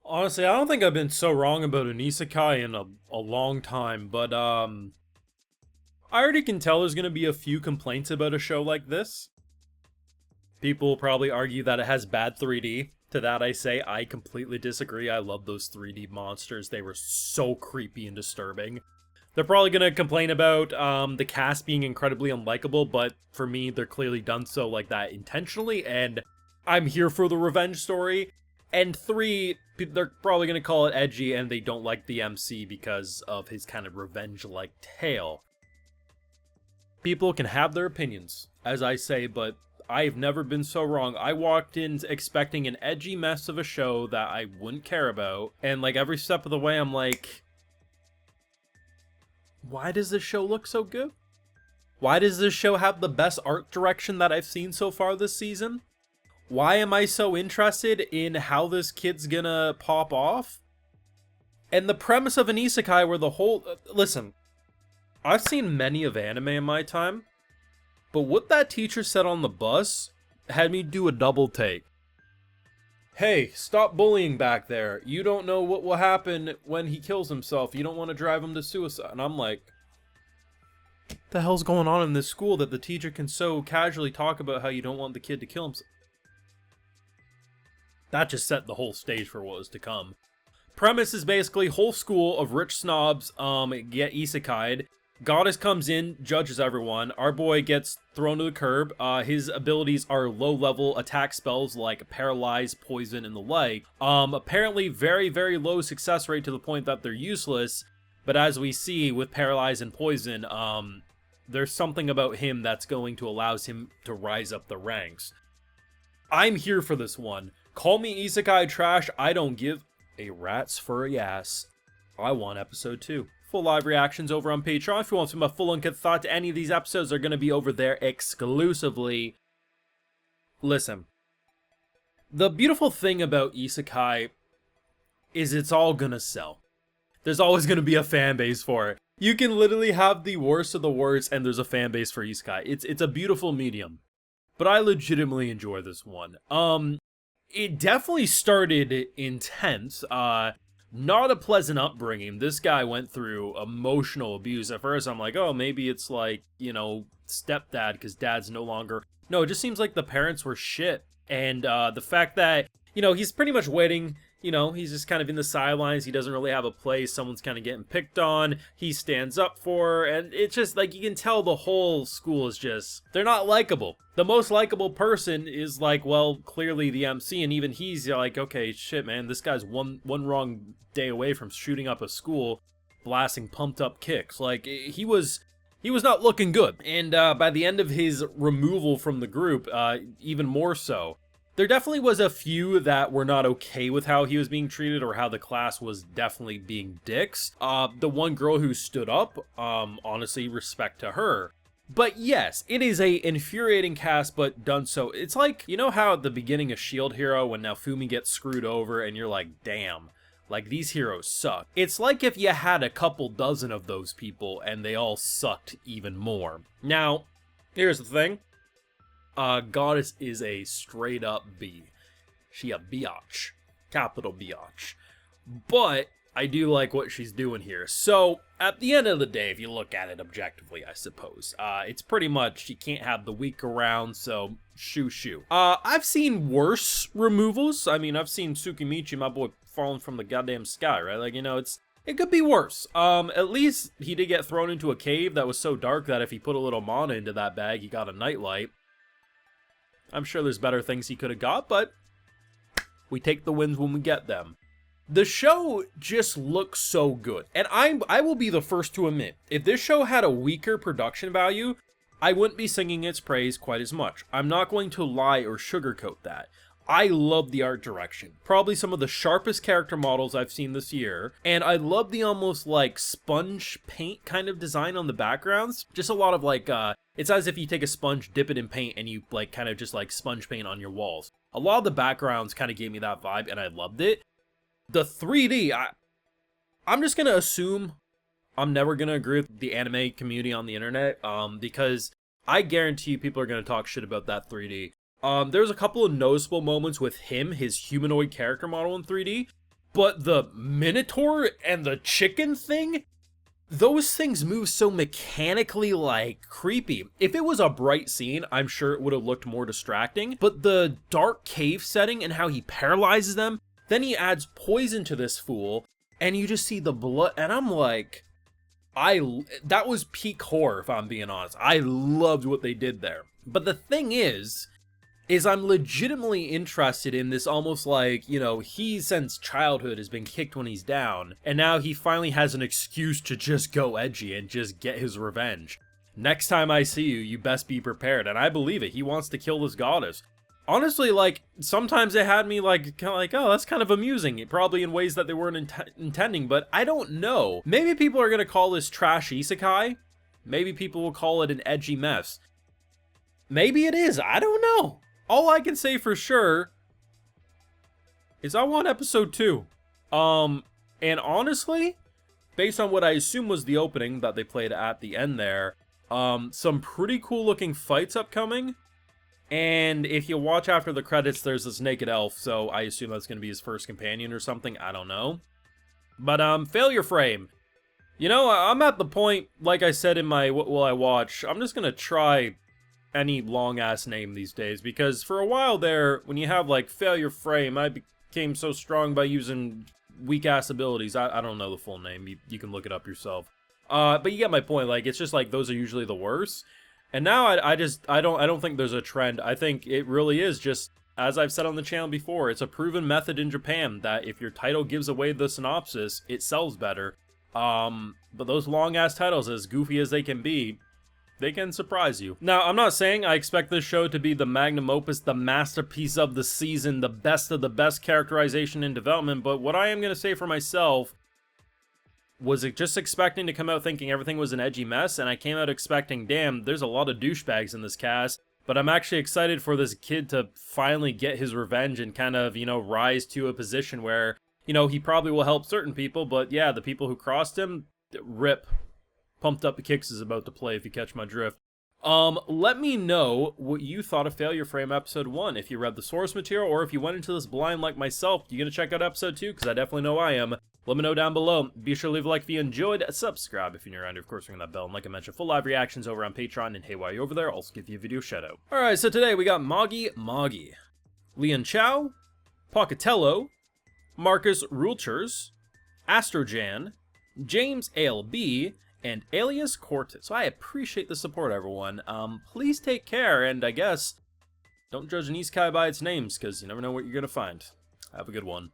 Honestly, I don't think I've been so wrong about an isekai in a long time, but I already can tell there's gonna be a few complaints about a show like this. People will probably argue that it has bad 3D. To that I say, I completely disagree. I love those 3D monsters. They were so creepy and disturbing. They're probably gonna complain about the cast being incredibly unlikable, but for me, they're clearly done so like that intentionally, and I'm here for the revenge story. And three, they're probably gonna call it edgy, and they don't like the MC because of his kind of revenge-like tale. People can have their opinions, as I say, but I've never been so wrong. I walked in expecting an edgy mess of a show that I wouldn't care about, and like every step of the way, I'm like, why does this show look so good? Why does this show have the best art direction that I've seen so far this season? Why am I so interested in how this kid's gonna pop off? And the premise of an isekai where the whole... listen, I've seen many of anime in my time, but what that teacher said on the bus had me do a double take. Hey, stop bullying back there. You don't know what will happen when he kills himself. You don't want to drive him to suicide. And I'm like, what the hell's going on in this school that the teacher can so casually talk about how you don't want the kid to kill himself? That just set the whole stage for what was to come. Premise is basically whole school of rich snobs get isekai'd. Goddess comes in, judges everyone. Our boy gets thrown to the curb. His abilities are low-level attack spells like Paralyze, Poison, and the like. Apparently very, very low success rate to the point that they're useless. But as we see with Paralyze and Poison, there's something about him that's going to allow him to rise up the ranks. I'm here for this one. Call me isekai trash, I don't give a rat's furry ass. I want episode 2. Full live reactions over on Patreon. If you want some of my full uncut thought to any of these episodes, they're going to be over there exclusively. Listen, the beautiful thing about isekai is it's all gonna sell. There's always going to be a fan base for it. You can literally have the worst of the worst and there's a fan base for isekai. It's a beautiful medium. But I legitimately enjoy this one. It definitely started intense. Not a pleasant upbringing. This guy went through emotional abuse. At first, I'm like, oh, maybe it's like, you know, stepdad, because dad's no longer... No, it just seems like the parents were shit. And the fact that, you know, he's pretty much waiting... You know, he's just kind of in the sidelines. He doesn't really have a place. Someone's kind of getting picked on. He stands up for her. And it's just like, you can tell the whole school is just, they're not likable. The most likable person is like, well, clearly the MC. And even he's like, okay, shit, man, this guy's one wrong day away from shooting up a school, blasting pumped up kicks. Like, he was not looking good. And by the end of his removal from the group, even more so. There definitely was a few that were not okay with how he was being treated or how the class was definitely being dicks. The one girl who stood up, honestly, respect to her. But yes, it is a infuriating cast, but done so. It's like, you know how at the beginning of Shield Hero when Naofumi gets screwed over and you're like, damn, like these heroes suck. It's like if you had a couple dozen of those people and they all sucked even more. Now, here's the thing. Goddess is a straight up B. She a biatch. Capital biatch. But I do like what she's doing here. So, at the end of the day, if you look at it objectively, I suppose, it's pretty much she can't have the weak around, so shoo. I've seen worse removals. I mean, I've seen Tsukimichi, my boy, falling from the goddamn sky, right? Like, you know, it could be worse. At least he did get thrown into a cave that was so dark that if he put a little mana into that bag, he got a nightlight. I'm sure there's better things he could have got, but we take the wins when we get them. The show just looks so good, and I will be the first to admit, if this show had a weaker production value, I wouldn't be singing its praise quite as much. I'm not going to lie or sugarcoat that. I love the art direction. Probably some of the sharpest character models I've seen this year. And I love the almost like sponge paint kind of design on the backgrounds. Just a lot of like, it's as if you take a sponge, dip it in paint, and you like kind of just like sponge paint on your walls. A lot of the backgrounds kind of gave me that vibe and I loved it. The 3D, I'm just going to assume I'm never going to agree with the anime community on the internet. Because I guarantee you people are going to talk shit about that 3D. There's a couple of noticeable moments with him, his humanoid character model in 3D. But the Minotaur and the chicken thing, those things move so mechanically, like, creepy. If it was a bright scene, I'm sure it would have looked more distracting. But the dark cave setting and how he paralyzes them, then he adds poison to this fool, and you just see the blood, and I'm like, that was peak horror, if I'm being honest. I loved what they did there. But the thing is I'm legitimately interested in this, almost like, you know, he since childhood has been kicked when he's down, and now he finally has an excuse to just go edgy and just get his revenge. Next time I see you, you best be prepared, and I believe it. He wants to kill this goddess. Honestly, like, sometimes it had me like, kind of like, oh, that's kind of amusing, probably in ways that they weren't intending, but I don't know. Maybe people are gonna call this trash isekai. Maybe people will call it an edgy mess. Maybe it is, I don't know. All I can say for sure is I want episode 2. And honestly, based on what I assume was the opening that they played at the end there, some pretty cool looking fights upcoming. And if you watch after the credits, there's this naked elf, so I assume that's going to be his first companion or something, I don't know. But, failure frame. You know, I'm at the point, like I said in my what will I watch, I'm just going to try any long-ass name these days, because for a while there, when you have, like, failure frame, I became so strong by using weak-ass abilities. I don't know the full name, you can look it up yourself. But you get my point, like, it's just like, those are usually the worst. And now I don't think there's a trend. I think it really is just, as I've said on the channel before, it's a proven method in Japan that if your title gives away the synopsis, it sells better. But those long-ass titles, as goofy as they can be, they can surprise you. Now, I'm not saying I expect this show to be the magnum opus, the masterpiece of the season, the best of the best characterization and development, but what I am going to say for myself was just expecting to come out thinking everything was an edgy mess, and I came out expecting, damn, there's a lot of douchebags in this cast, but I'm actually excited for this kid to finally get his revenge and kind of, you know, rise to a position where, you know, he probably will help certain people, but yeah, the people who crossed him, rip. Pumped Up Kicks is about to play, if you catch my drift. Let me know what you thought of Failure Frame Episode 1, if you read the source material, or if you went into this blind like myself. You gonna check out Episode 2? Because I definitely know I am. Let me know down below. Be sure to leave a like if you enjoyed, subscribe if you're new around here, of course, ring that bell, and like I mentioned, full live reactions over on Patreon, and hey, while you're over there, I'll also give you a video shout-out. Alright, so today we got Moggy, Lian Chow, Pocatello, Marcus Rulchers, Astrojan, James ALB, and Alias Cortez. So I appreciate the support, everyone. Please take care, and I guess, don't judge an isekai by its names, because you never know what you're gonna find. Have a good one.